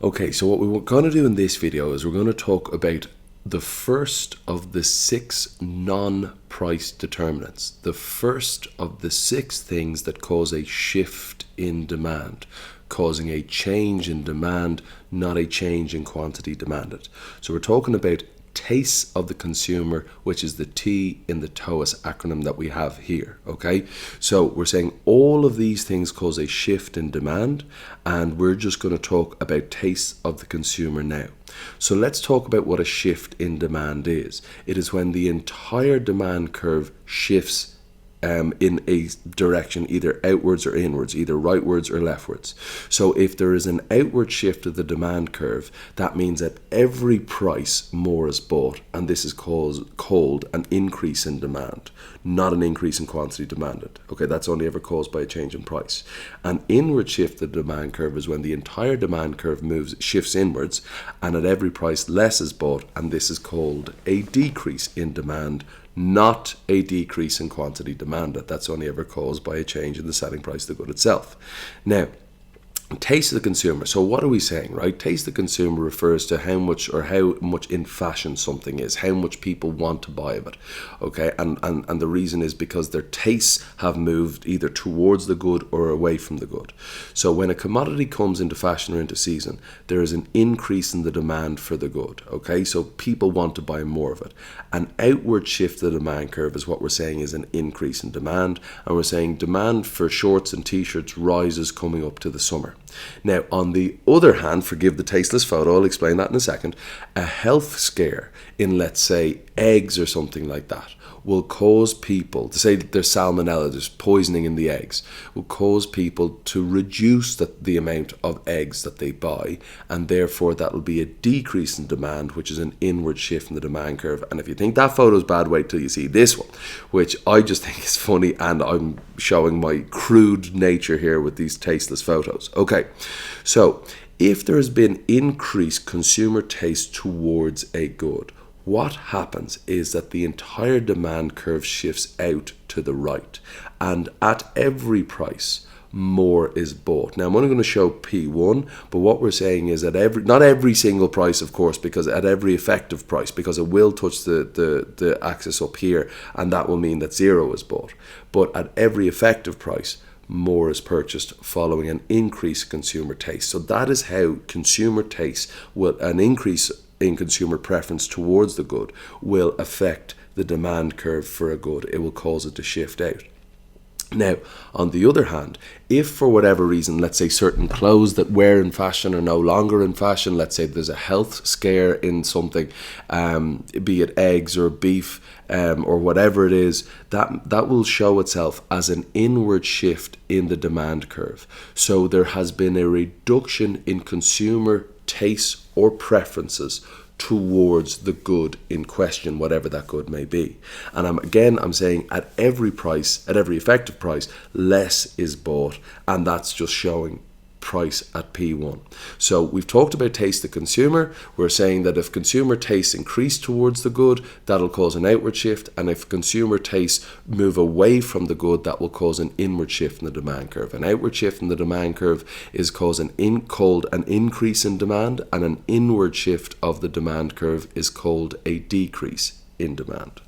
Okay, so what we're going to do in this video is we're going to talk about the first of the 6 non-price determinants. The first of the 6 things that cause a shift in demand, causing a change in demand, not a change in quantity demanded. So we're talking about tastes of the consumer, which is the T in the TOAS acronym that we have here. Okay, so we're saying all of these things cause a shift in demand, and we're just going to talk about tastes of the consumer now. So let's talk about what a shift in demand is. It is when the entire demand curve shifts in a direction, either outwards or inwards, either rightwards or leftwards. So if there is an outward shift of the demand curve, that means at every price more is bought, and this is called an increase in demand, not an increase in quantity demanded. Okay, that's only ever caused by a change in price. An inward shift of the demand curve is when the entire demand curve shifts inwards, and at every price less is bought, and this is called a decrease in demand, not a decrease in quantity demanded. That's only ever caused by a change in the selling price of the good itself. Now, taste of the consumer. So what are we saying, right? Taste of the consumer refers to how much in fashion something is, how much people want to buy of it. Okay, and the reason is because their tastes have moved either towards the good or away from the good. So when a commodity comes into fashion or into season, there is an increase in the demand for the good. Okay, so people want to buy more of it. An outward shift of the demand curve is what we're saying is an increase in demand, and we're saying demand for shorts and t-shirts rises coming up to the summer. Now, on the other hand, forgive the tasteless photo, I'll explain that in a second, a health scare in, let's say, eggs or something like that will cause people to say that there's salmonella, there's poisoning in the eggs, will cause people to reduce the amount of eggs that they buy, and therefore that will be a decrease in demand, which is an inward shift in the demand curve. And if you think that photo is bad, wait till you see this one, which I just think is funny, and I'm showing my crude nature here with these tasteless photos. Okay, so if there has been increased consumer taste towards a good, what happens is that the entire demand curve shifts out to the right, and at every price more is bought. Now I'm only going to show P1, but what we're saying is at not every single price, of course, because at every effective price, because it will touch the axis up here, and that will mean that 0 is bought. But at every effective price, more is purchased following an increase in consumer taste. So that is how consumer taste an increase in consumer preference towards the good will affect the demand curve for a good. It will cause it to shift out. Now, on the other hand, if for whatever reason, let's say certain clothes that were in fashion are no longer in fashion, let's say there's a health scare in something, be it eggs or beef or whatever it is, that will show itself as an inward shift in the demand curve. So there has been a reduction in consumer tastes or preferences towards the good in question, whatever that good may be. And I'm saying at every price, at every effective price, less is bought, and that's just showing price at P1. So we've talked about taste the consumer. We're saying that if consumer tastes increase towards the good, that'll cause an outward shift, and if consumer tastes move away from the good, that will cause an inward shift in the demand curve. An outward shift in the demand curve is called an increase in demand, and an inward shift of the demand curve is called a decrease in demand.